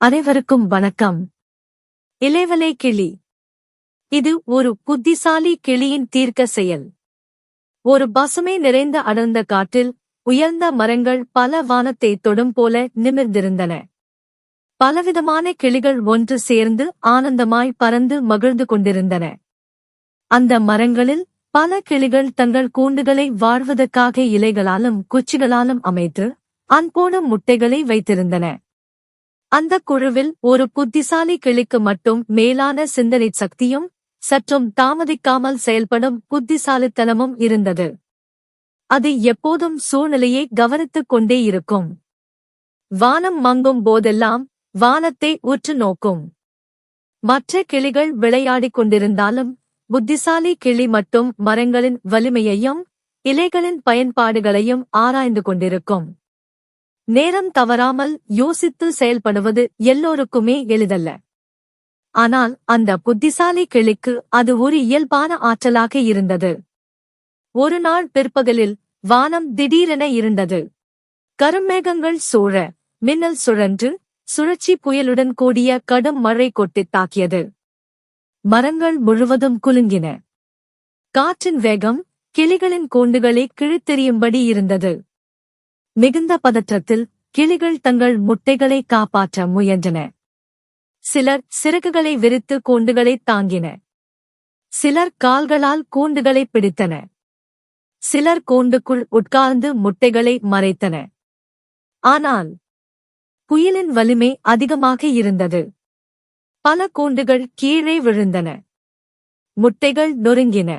அனைவருக்கும் வணக்கம். இலைவலை கிளி. இது ஒரு புத்திசாலி கிளியின் தீர்க்க செயல். ஒரு பசுமை நிறைந்த அடர்ந்த காட்டில் உயர்ந்த மரங்கள் பல வானத்தை தொடும் போல நிமிர்ந்திருந்தன. பலவிதமான கிளிகள் ஒன்று சேர்ந்து ஆனந்தமாய் பறந்து மகிழ்ந்து கொண்டிருந்தன. அந்த மரங்களில் பல கிளிகள் தங்கள் கூண்டுகளை வாழ்வதற்காக இலைகளாலும் குச்சிகளாலும் அமைத்து அன்போடு முட்டைகளை வைத்திருந்தன. அந்த குழுவில் ஒரு புத்திசாலி கிளிக்கு மட்டும் மேலான சிந்தனை சக்தியும் சற்றும் தாமதிக்காமல் செயல்படும் புத்திசாலித்தனமும் இருந்தது. அது எப்போதும் சூழ்நிலையை கவனித்துக் கொண்டே இருக்கும். வானம் மங்கும் போதெல்லாம் வானத்தை உற்று நோக்கும். மற்ற கிளிகள் விளையாடிக் கொண்டிருந்தாலும் புத்திசாலி கிளி மட்டும் மரங்களின் வலிமையையும் இலைகளின் பயன்பாடுகளையும் ஆராய்ந்து கொண்டிருக்கும். நேரம் தவறாமல் யோசித்து செயல்படுவது எல்லோருக்குமே எளிதல்ல. ஆனால் அந்த புத்திசாலி கிளிக்கு அது ஒரு இயல்பான ஆற்றலாக இருந்தது. ஒரு நாள் பிற்பகலில் வானம் திடீரென இருண்டது. கருமேகங்கள் சூழ மின்னல் சுழன்று சுழற்சி புயலுடன் கூடிய கடும் மழை கொட்டித் தாக்கியது. மரங்கள் முழுவதும் குலுங்கின. காற்றின் வேகம் கிளிகளின் கூண்டுகளை கிழித்தெறியும்படி இருந்தது. மிகுந்த பதற்றத்தில் கிளிகள் தங்கள் முட்டைகளை காப்பாற்ற முயன்றன. சிலர் சிறகுகளை விரித்து கூண்டுகளைத் தாங்கின. சிலர் கால்களால் கூண்டுகளை பிடித்தன. சிலர் கூண்டுக்குள் உட்கார்ந்து முட்டைகளை மறைத்தன. ஆனால் புயலின் வலிமை அதிகமாக இருந்தது. பல கூண்டுகள் கீழே விழுந்தன. முட்டைகள் நொறுங்கின.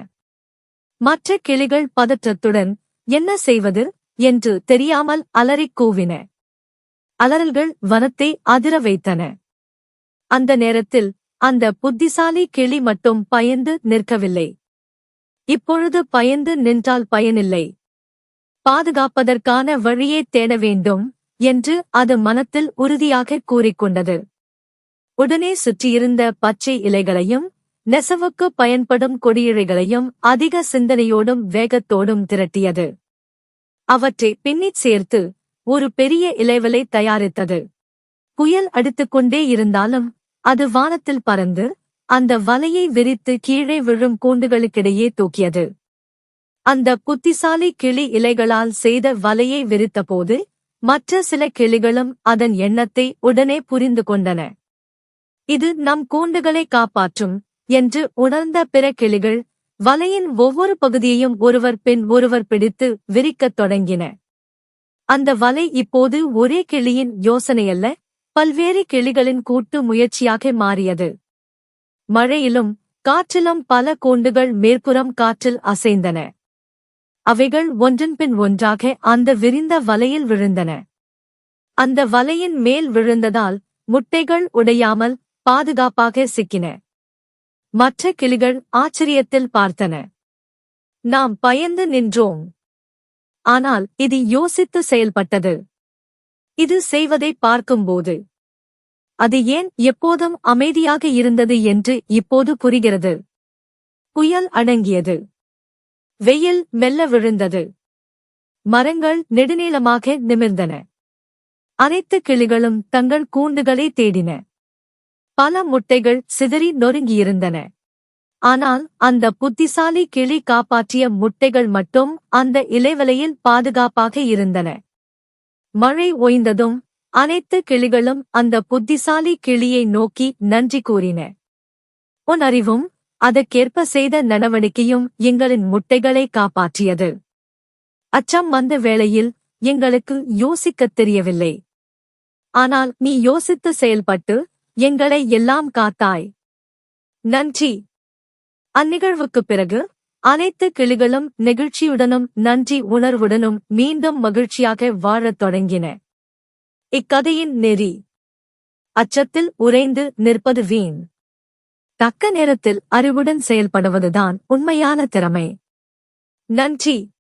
மற்ற கிளிகள் பதற்றத்துடன் என்ன செய்வது என்று தெரியாமல் அலறிக் கூவின. அலறல்கள் வனத்தை அதிர வைத்தன. அந்த நேரத்தில் அந்த புத்திசாலி கிளி மட்டும் பயந்து நிற்கவில்லை. இப்பொழுது பயந்து நின்றால் பயனில்லை. பாதுகாப்பதற்கான வழியே தேட வேண்டும் என்று அது மனத்தில் உறுதியாக கூறிக்கொண்டது. உடனே சுற்றியிருந்த பச்சை இலைகளையும் நெசவுக்கு பயன்படும் கொடியிழைகளையும் அதிக சிந்தனையோடும் வேகத்தோடும் திரட்டியது. அவற்றை பின்னிச் சேர்த்து ஒரு பெரிய இலைவலை தயாரித்தது. புயல் அடித்துக்கொண்டே இருந்தாலும் அது வானத்தில் பறந்து அந்த வலையை விரித்து கீழே விழும் கூண்டுகளுக்கிடையே தூக்கியது. அந்த புத்திசாலி கிளி இலைகளால் செய்த வலையை விரித்தபோது மற்ற சில கிளிகளும் அதன் எண்ணத்தை உடனே புரிந்து கொண்டன. இது நம் கூண்டுகளை காப்பாற்றும் என்று உணர்ந்த பிற கிளிகள் வலையின் ஒவ்வொரு பகுதியையும் ஒருவர் பின் ஒருவர் பிடித்து விரிக்கத் தொடங்கின. அந்த வலை இப்போது ஒரே கிளியின் யோசனையல்ல, பல்வேறு கிளிகளின் கூட்டு முயற்சியாக மாறியது. மழையிலும் காற்றிலும் பல கூண்டுகள் மேற்புறம் காற்றில் அசைந்தன. அவைகள் ஒன்றன் பின் ஒன்றாக அந்த விரிந்த வலையில் விழுந்தன. அந்த வலையின் மேல் விழுந்ததால் முட்டைகள் உடையாமல் பாதுகாப்பாக சிக்கின. மற்ற கிளிகள் ஆச்சரியத்தில் பார்த்தன. நாம் பயந்து நின்றோம். ஆனால் இது யோசித்து செயல்பட்டது. இது செய்வதை பார்க்கும்போது அது ஏன் எப்போதும் அமைதியாக இருந்தது என்று இப்போது புரிகிறது. புயல் அடங்கியது. வெயில் மெல்ல விழுந்தது. மரங்கள் நெடுநீளமாக நிமிர்ந்தன. அனைத்து கிளிகளும் தங்கள் கூண்டுகளை தேடின. பல முட்டைகள் சிதறி நொறுங்கியிருந்தன. ஆனால் அந்த புத்திசாலி கிளி காப்பாற்றிய முட்டைகள் மட்டும் அந்த இலைவலையில் பாதுகாப்பாக இருந்தன. மழை ஓய்ந்ததும் அனைத்து கிளிகளும் அந்த புத்திசாலி கிளியை நோக்கி நன்றி கூறின. உன் அறிவும் அதற்கேற்ப செய்த நடவடிக்கையும் எங்களின் முட்டைகளை காப்பாற்றியது. அச்சம் வந்த வேளையில் எங்களுக்கு யோசிக்கத் தெரியவில்லை. ஆனால் நீ யோசித்து செயல்பட்டு எங்களை எல்லாம் காத்தாய். நன்றி. அந்நிகழ்வுக்குப் பிறகு அனைத்து கிளிகளும் நெகிழ்ச்சியுடனும் நன்றி உணர்வுடனும் மீண்டும் மகிழ்ச்சியாக வாழத் தொடங்கின. இக்கதையின் நெறி: அச்சத்தில் உறைந்து நிற்பது வீண். தக்க நேரத்தில் அறிவுடன் செயல்படுவதுதான் உண்மையான திறமை. நன்றி.